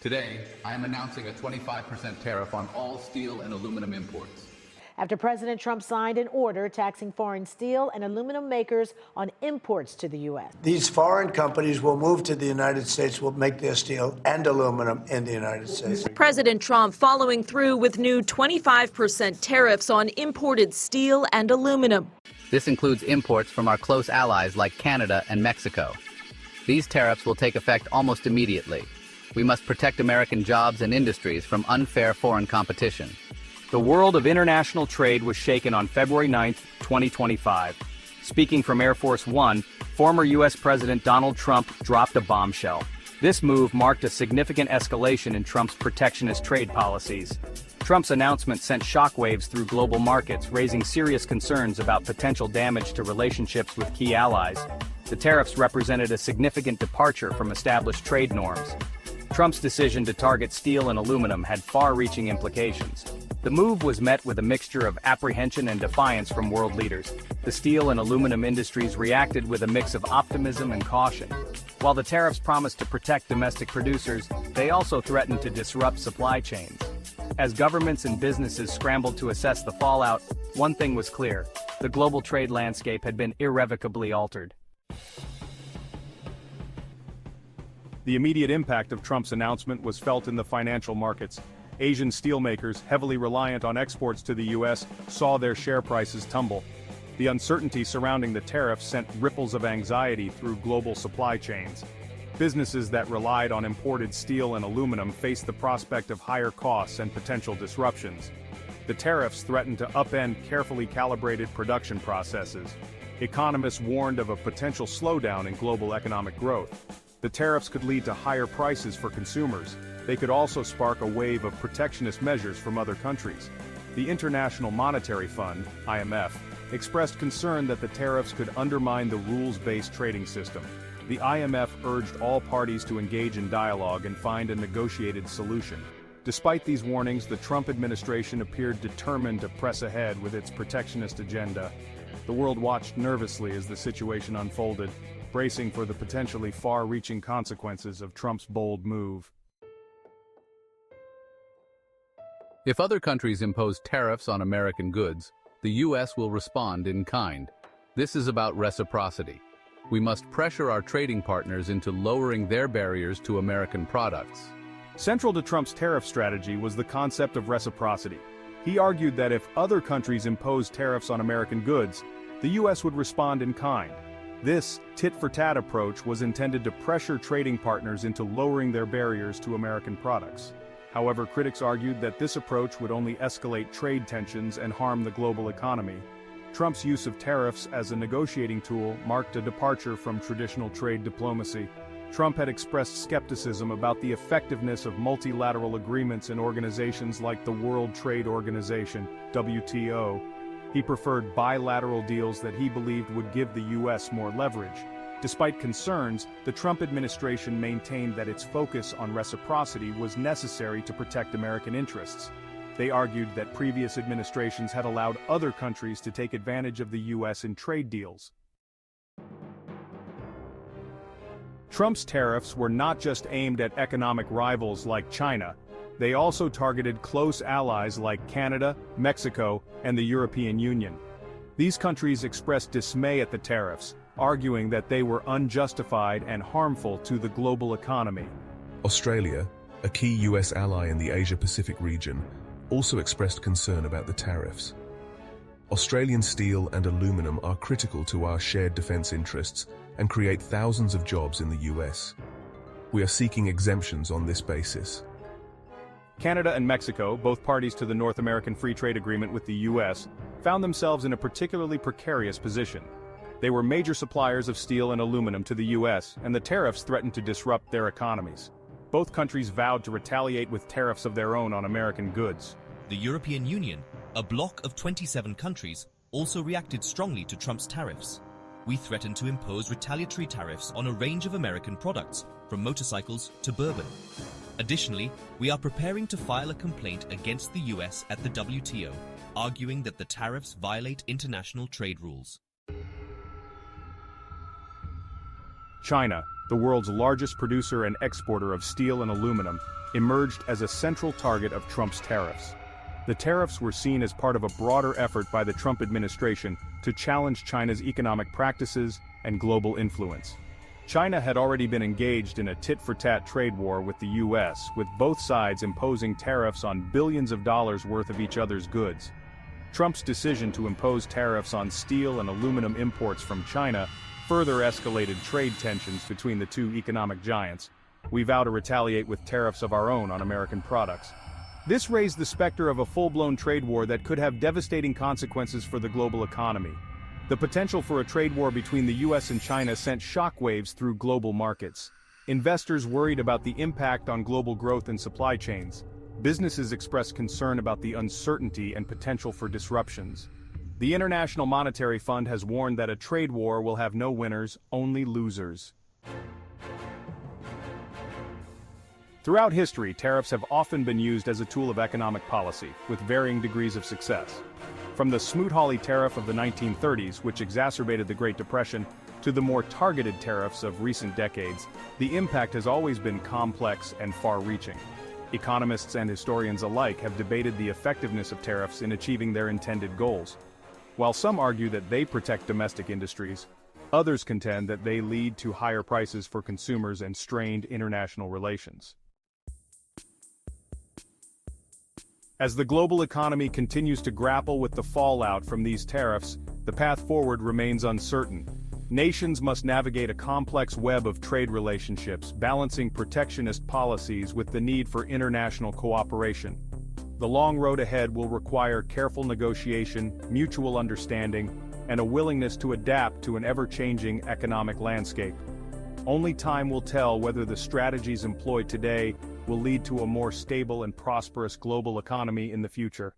Today, I am announcing a 25% tariff on all steel and aluminum imports. After President Trump signed an order taxing foreign steel and aluminum makers on imports to the U.S. These foreign companies will move to the United States, will make their steel and aluminum in the United States. President Trump following through with new 25% tariffs on imported steel and aluminum. This includes imports from our close allies like Canada and Mexico. These tariffs will take effect almost immediately. We must protect American jobs and industries from unfair foreign competition. The world of international trade was shaken on February 9, 2025. Speaking from Air Force One, former U.S. President Donald Trump dropped a bombshell. This move marked a significant escalation in Trump's protectionist trade policies. Trump's announcement sent shockwaves through global markets, raising serious concerns about potential damage to relationships with key allies. The tariffs represented a significant departure from established trade norms. Trump's decision to target steel and aluminum had far-reaching implications. The move was met with a mixture of apprehension and defiance from world leaders. The steel and aluminum industries reacted with a mix of optimism and caution. While the tariffs promised to protect domestic producers, they also threatened to disrupt supply chains. As governments and businesses scrambled to assess the fallout, one thing was clear: the global trade landscape had been irrevocably altered. The immediate impact of Trump's announcement was felt in the financial markets. Asian steelmakers, heavily reliant on exports to the U.S., saw their share prices tumble. The uncertainty surrounding the tariffs sent ripples of anxiety through global supply chains. Businesses that relied on imported steel and aluminum faced the prospect of higher costs and potential disruptions. The tariffs threatened to upend carefully calibrated production processes. Economists warned of a potential slowdown in global economic growth. The tariffs could lead to higher prices for consumers. They could also spark a wave of protectionist measures from other countries. The International Monetary Fund, IMF, expressed concern that the tariffs could undermine the rules-based trading system. The IMF urged all parties to engage in dialogue and find a negotiated solution. Despite these warnings, the Trump administration appeared determined to press ahead with its protectionist agenda. The world watched nervously as the situation unfolded, bracing for the potentially far-reaching consequences of Trump's bold move. If other countries impose tariffs on American goods, the U.S. will respond in kind. This is about reciprocity. We must pressure our trading partners into lowering their barriers to American products. Central to Trump's tariff strategy was the concept of reciprocity. He argued that if other countries imposed tariffs on American goods, the U.S. would respond in kind. This tit-for-tat approach was intended to pressure trading partners into lowering their barriers to American products. However, critics argued that this approach would only escalate trade tensions and harm the global economy. Trump's use of tariffs as a negotiating tool marked a departure from traditional trade diplomacy. Trump had expressed skepticism about the effectiveness of multilateral agreements in organizations like the World Trade Organization, WTO. He preferred bilateral deals that he believed would give the U.S. more leverage. Despite concerns, the Trump administration maintained that its focus on reciprocity was necessary to protect American interests. They argued that previous administrations had allowed other countries to take advantage of the U.S. in trade deals. Trump's tariffs were not just aimed at economic rivals like China. They also targeted close allies like Canada, Mexico, and the European Union. These countries expressed dismay at the tariffs, arguing that they were unjustified and harmful to the global economy. Australia, a key U.S. ally in the Asia-Pacific region, also expressed concern about the tariffs. Australian steel and aluminum are critical to our shared defense interests and create thousands of jobs in the U.S. We are seeking exemptions on this basis. Canada and Mexico, both parties to the North American Free Trade Agreement with the U.S., found themselves in a particularly precarious position. They were major suppliers of steel and aluminum to the U.S., and the tariffs threatened to disrupt their economies. Both countries vowed to retaliate with tariffs of their own on American goods. The European Union, a bloc of 27 countries, also reacted strongly to Trump's tariffs. We threatened to impose retaliatory tariffs on a range of American products, from motorcycles to bourbon. Additionally, we are preparing to file a complaint against the U.S. at the WTO, arguing that the tariffs violate international trade rules. China, the world's largest producer and exporter of steel and aluminum, emerged as a central target of Trump's tariffs. The tariffs were seen as part of a broader effort by the Trump administration to challenge China's economic practices and global influence. China had already been engaged in a tit-for-tat trade war with the US, with both sides imposing tariffs on billions of dollars worth of each other's goods. Trump's decision to impose tariffs on steel and aluminum imports from China further escalated trade tensions between the two economic giants. We vow to retaliate with tariffs of our own on American products. This raised the specter of a full-blown trade war that could have devastating consequences for the global economy. The potential for a trade war between the US and China sent shockwaves through global markets. Investors worried about the impact on global growth and supply chains. Businesses expressed concern about the uncertainty and potential for disruptions. The International Monetary Fund has warned that a trade war will have no winners, only losers. Throughout history, tariffs have often been used as a tool of economic policy, with varying degrees of success. From the Smoot-Hawley tariff of the 1930s, which exacerbated the Great Depression, to the more targeted tariffs of recent decades, the impact has always been complex and far-reaching. Economists and historians alike have debated the effectiveness of tariffs in achieving their intended goals. While some argue that they protect domestic industries, others contend that they lead to higher prices for consumers and strained international relations. As the global economy continues to grapple with the fallout from these tariffs, the path forward remains uncertain. Nations must navigate a complex web of trade relationships, balancing protectionist policies with the need for international cooperation. The long road ahead will require careful negotiation, mutual understanding, and a willingness to adapt to an ever-changing economic landscape. Only time will tell whether the strategies employed today will lead to a more stable and prosperous global economy in the future.